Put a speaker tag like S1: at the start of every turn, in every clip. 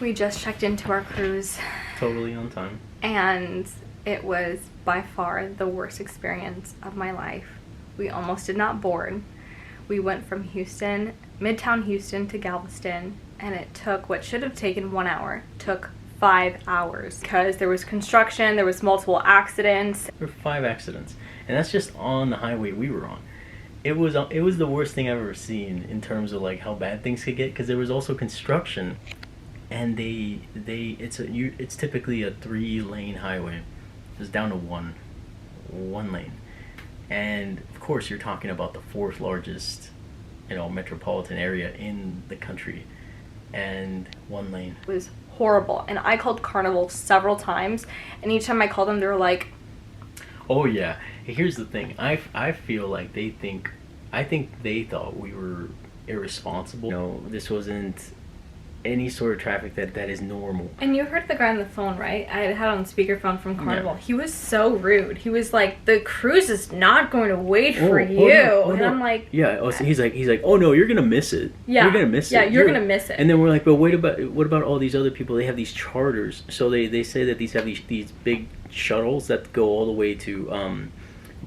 S1: We just checked into our cruise.
S2: Totally on time.
S1: And it was by far the worst experience of my life. We almost did not board. We went from Houston, Midtown Houston to Galveston, and it took what should have taken 1 hour, took 5 hours because there was construction, there was multiple accidents.
S2: There were 5 accidents, and that's just on the highway we were on. It was the worst thing I've ever seen in terms of like how bad things could get, because there was also construction, and it's typically a 3-lane highway. It's down to one lane, and of course you're talking about the 4th largest, metropolitan area in the country, and 1 lane.
S1: It was horrible, and I called Carnival several times, and each time I called them, they were like,
S2: "Oh yeah." Here's the thing. I feel like I think they thought we were irresponsible. This wasn't any sort of traffic that is normal.
S1: And you heard the guy on the phone, right? I had on speakerphone from Carnival.
S2: Yeah.
S1: He was so rude. He was like, "The cruise is not going to wait for you." And I'm like,
S2: yeah. So he's like, "Oh no, you're gonna miss it.
S1: Yeah,
S2: you're gonna miss it.
S1: Yeah, you're gonna miss it."
S2: And then we're like, "But what about all these other people? They have these charters. So they say that these have these big shuttles that go all the way to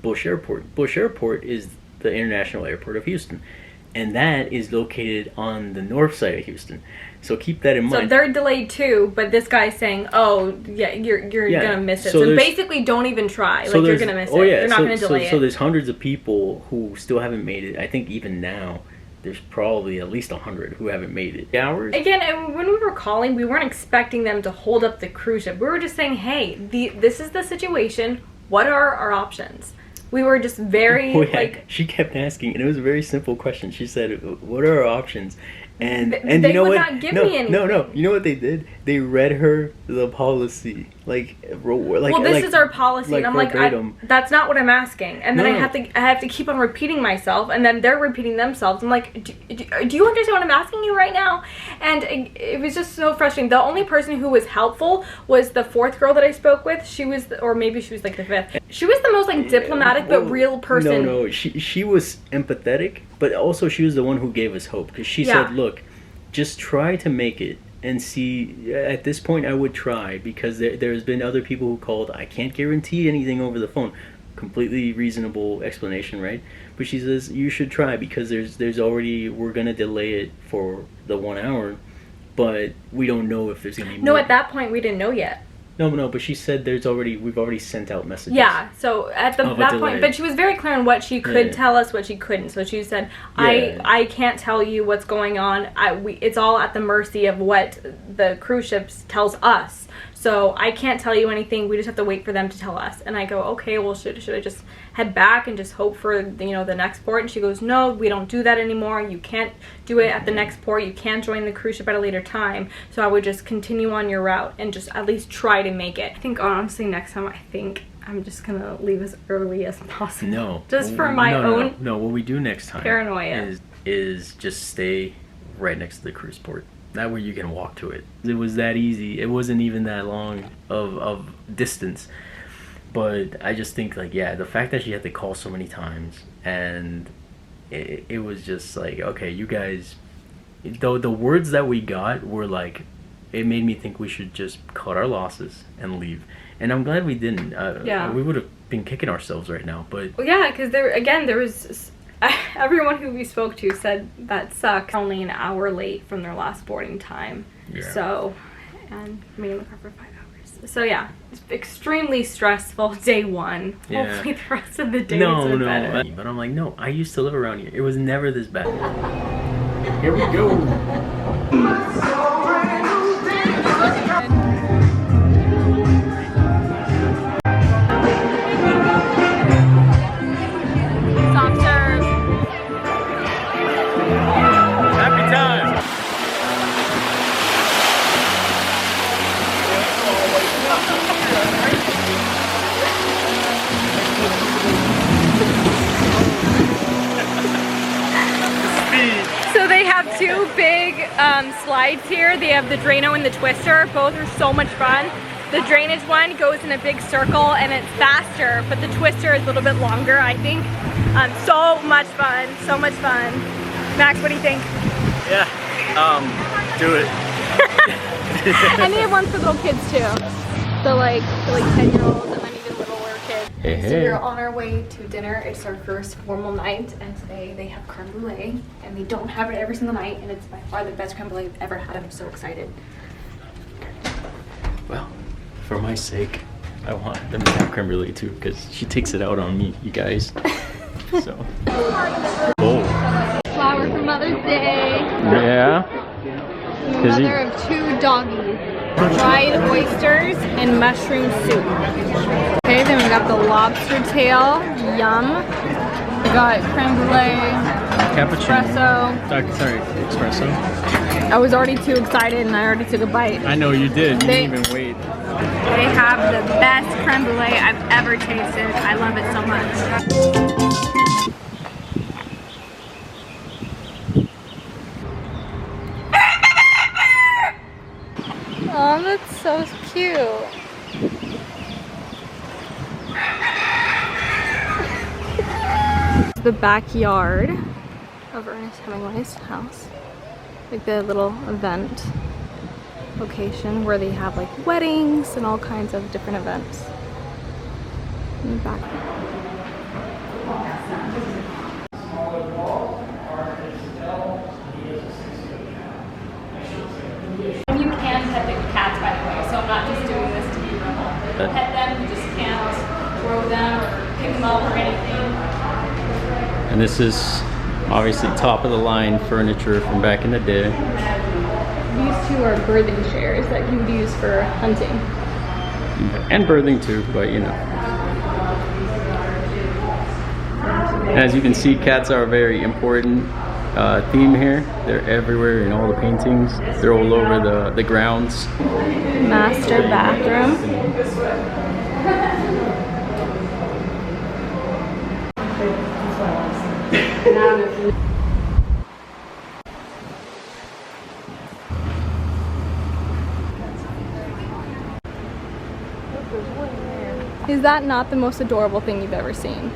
S2: Bush Airport. Bush Airport is the international airport of Houston, and that is located on the north side of Houston. So keep that in mind."
S1: So they're delayed too, but this guy's saying, "Oh, yeah, you're gonna miss it." So basically, don't even try.
S2: So
S1: you're gonna miss it.
S2: Yeah,
S1: they're not gonna delay it.
S2: So there's hundreds of people who still haven't made it. I think even now, there's probably at least 100 who haven't made it. Hours.
S1: Again, and when we were calling, we weren't expecting them to hold up the cruise ship. We were just saying, "Hey, this is the situation. What are our options?" We were just very
S2: She kept asking, and it was a very simple question. She said, "What are our options?" And
S1: they
S2: you know
S1: would
S2: what?
S1: not give me anything.
S2: No. You know what they did? They read her the policy,
S1: well, this is our policy, and I'm
S2: verbatim.
S1: like, that's not what I'm asking. And then I have to keep on repeating myself, and then they're repeating themselves. I'm like, do you understand what I'm asking you right now? And it was just so frustrating. The only person who was helpful was the 4th girl that I spoke with. She was, or maybe she was like the 5th. She was the most diplomatic but real person.
S2: No, she was empathetic, but also she was the one who gave us hope, because she said, "Look, just try to make it and see." At this point, I would try, because there's been other people who called. I can't guarantee anything over the phone. Completely reasonable explanation, right? But she says you should try, because there's already, we're gonna delay it for the 1 hour, but we don't know if there's gonna be more.
S1: No, at that point we didn't know yet.
S2: No, but she said we've already sent out messages.
S1: Yeah, so at that point, but she was very clear on what she could tell us, what she couldn't. So she said, I can't tell you what's going on. It's all at the mercy of what the cruise ship tells us. So I can't tell you anything. We just have to wait for them to tell us. And I go, okay, well, should I just head back and just hope for the next port? And she goes, no, we don't do that anymore. You can't do it at the next port. You can't join the cruise ship at a later time. So I would just continue on your route and just at least try to make it. I think honestly next time I'm just gonna leave as early as possible.
S2: No,
S1: just for my own.
S2: No, what we do next time
S1: paranoia
S2: is just stay right next to the cruise port. That way you can walk to it. It was that easy. It wasn't even that long of distance. But I just think, the fact that she had to call so many times, and it was just like, okay, you guys, the words that we got were like, it made me think we should just cut our losses and leave. And I'm glad we didn't. We would have been kicking ourselves right now. But
S1: well, yeah, because there was everyone who we spoke to said that sucks. Only an hour late from their last boarding time. Yeah. So, and made in the car for 5 hours. So yeah, it's extremely stressful day 1. Yeah. Hopefully the rest of the day is better.
S2: But I'm like, no, I used to live around here. It was never this bad. Here we go.
S1: Two big slides here. They have the Drano and the Twister. Both are so much fun. The drainage one goes in a big circle and it's faster, but the Twister is a little bit longer, I think. So much fun, so much fun. Max, what do you think?
S2: Yeah, do it.
S1: And they have one for little kids too. So like 10-year-olds and then even littler kids.
S2: Hey,
S1: So we're on our way to dinner. It's our first formal night, and today they have creme brulee, and they don't have it every single night, and it's by far the best creme brulee I've ever had. I'm so excited.
S2: Well, for my sake, I want them to have creme brulee too, because she takes it out on me, you guys. So. Oh.
S1: Flower for Mother's Day.
S2: Yeah.
S1: Mother of 2 doggies. Fried oysters and mushroom soup. Okay, then we got the lobster tail. Yum. We got creme brulee.
S2: Cappuccino.
S1: Espresso.
S2: Sorry, espresso.
S1: I was already too excited and I already took a bite.
S2: I know you did. You didn't even wait.
S1: They have the best creme brulee I've ever tasted. I love it so much. Oh, that's so cute. The backyard of Ernest Hemingway's house. Like the little event location where they have like weddings and all kinds of different events. In the back. You can pet the cats, by the way, so I'm not just doing this to be rebel. Pet them, you just can't throw them or pick them up or anything.
S2: And this is obviously top of the line furniture from back in the day.
S1: These 2 are birthing chairs that you would use for hunting.
S2: And birthing too, but you know. As you can see, cats are a very important theme here. They're everywhere in all the paintings. They're all over the grounds.
S1: Master bathroom. Is that not the most adorable thing you've ever seen?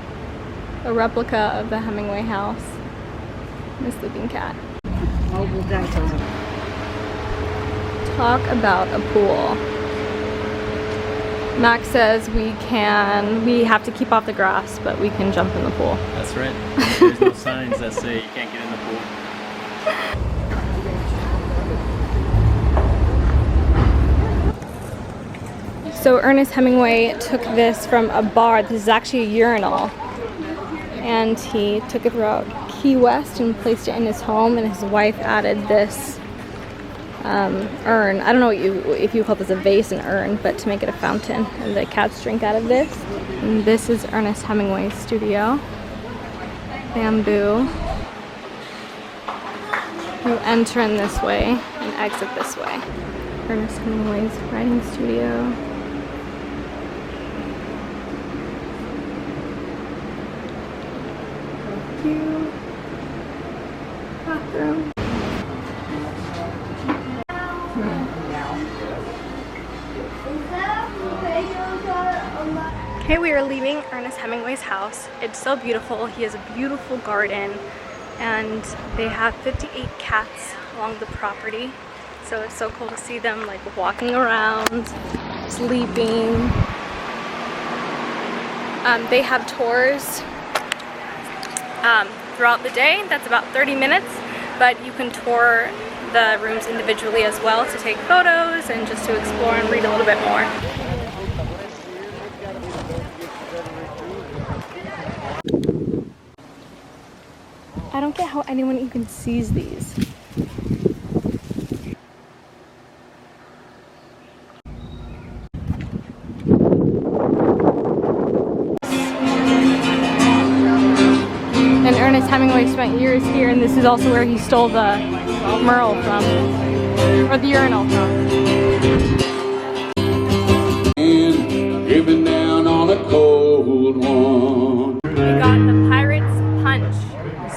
S1: A replica of the Hemingway house. And a sleeping cat. Talk about a pool. Max says we have to keep off the grass, but we can jump in the pool.
S2: That's right. There's no signs that say you can't get in the pool.
S1: So Ernest Hemingway took this from a bar. This is actually a urinal. And he took it throughout Key West and placed it in his home, and his wife added this urn. I don't know if you call this a vase, an urn, but to make it a fountain. And the cats drink out of this. And this is Ernest Hemingway's studio. Bamboo. You enter in this way and exit this way. Ernest Hemingway's writing studio. Bathroom. Okay, we are leaving Ernest Hemingway's house. It's so beautiful. He has a beautiful garden, and they have 58 cats along the property. So it's so cool to see them like walking around, sleeping. They have tours throughout the day. That's about 30 minutes, but you can tour the rooms individually as well to take photos and just to explore and read a little bit more. I don't get how anyone even sees these. And Ernest Hemingway spent years here, and this is also where he stole the Merle from, or the urinal from.
S3: Driven down on a cold one.
S1: We got the Pirate's Punch.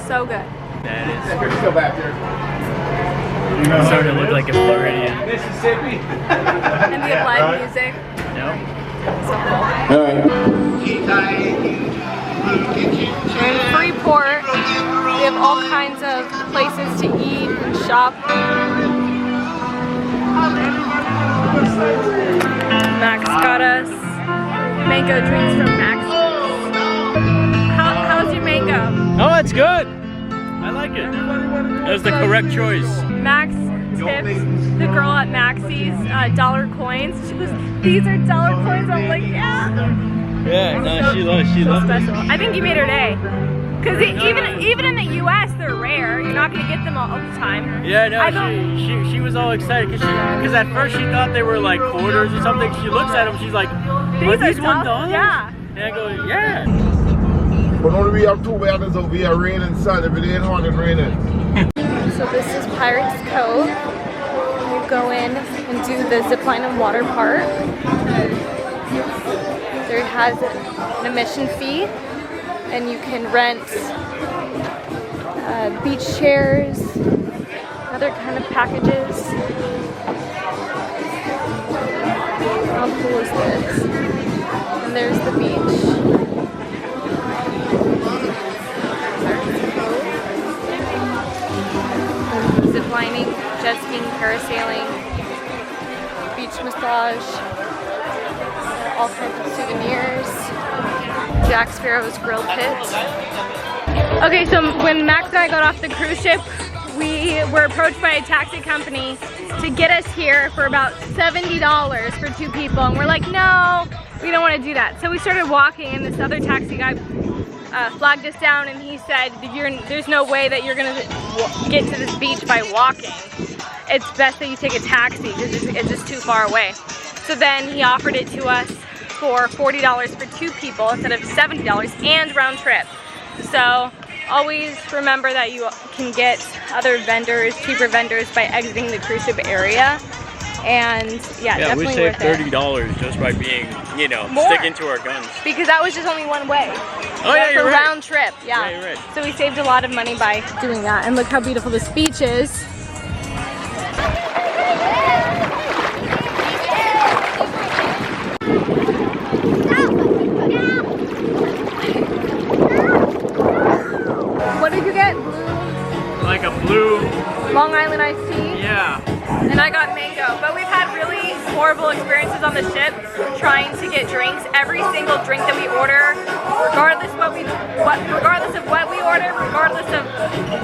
S1: So good.
S2: That is great.
S3: Let's go back there.
S2: It's starting to look like a Floridian.
S3: Mississippi.
S1: And we have live music.
S2: No?
S1: So cool.
S3: All right.
S1: We're in Freeport. We have all kinds of places to eat and shop. mango drinks from Max. How's your mango?
S2: Oh, it's good. I like it. It was the correct choice.
S1: Max tips the girl at Maxie's dollar coins. She goes, "These are dollar coins." I'm like, yeah.
S2: Yeah, no, she loves
S1: special. I think you made her day. Because even in the U.S. they're rare. You're not gonna get them all the time.
S2: Yeah, no, she was all excited because at first she thought they were like quarters or something. She looks at them, she's like, "Are these $1?"
S1: Yeah.
S2: And I go, "Yeah."
S3: But only we have two weathers over here, rain and sun. If it ain't hot and raining.
S1: So this is Pirates Cove. You go in and do the zipline and water park. There has an admission fee, and you can rent beach chairs, other kind of packages. How cool is this? And there's the beach. Ziplining, jet skiing, parasailing, beach massage, all kinds of souvenirs, Jack Sparrow's grill pit. Okay, so when Max and I got off the cruise ship, we were approached by a taxi company to get us here for about $70 for 2 people, and we're like, no, we don't want to do that. So we started walking, and this other taxi guy flagged us down, and he said, there's no way that you're gonna get to this beach by walking. It's best that you take a taxi because it's just too far away. So then he offered it to us for $40 for 2 people instead of $70 and round trip. So always remember that you can get other vendors, cheaper vendors, by exiting the cruise ship area. And yeah, definitely
S2: we saved
S1: worth
S2: $30 just by being, you know,
S1: more,
S2: sticking to our guns.
S1: Because that was just only one way.
S2: Oh yeah, you're right.
S1: Round trip, yeah.
S2: Yeah, you're right.
S1: So we saved a lot of money by doing that. And look how beautiful this beach is. What did you get? Blue?
S2: Like a blue
S1: Long Island iced tea?
S2: Yeah.
S1: And I got mango. But we've had really horrible experiences on the ship trying to get drinks. Every single drink that we order, regardless of what we order, regardless of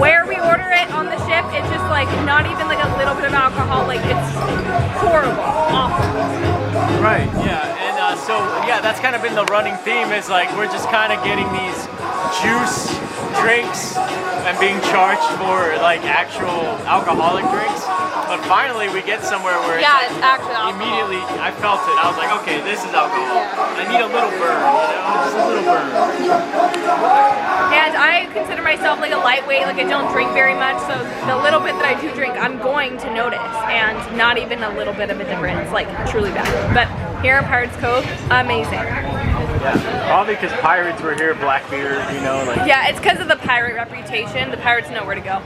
S1: where we order it on the ship, it's just like not even like a little bit of alcohol. Like it's horrible, awful.
S2: Right. Yeah. And so yeah, that's kind of been the running theme. Is like we're just kind of getting these juice drinks and being charged for like actual alcoholic drinks. But finally we get somewhere where it's
S1: actually alcohol.
S2: Immediately I felt it. I was like, okay, this is alcohol. I need a little burn, you know, just a little burn.
S1: And I consider myself like a lightweight, like I don't drink very much, so the little bit that I do drink, I'm going to notice, and not even a little bit of a difference, like truly bad. But here in Pirates Cove, amazing.
S2: Yeah, probably because pirates were here, Blackbeard, you know, like.
S1: Yeah, it's because of the pirate reputation. The pirates know where to go.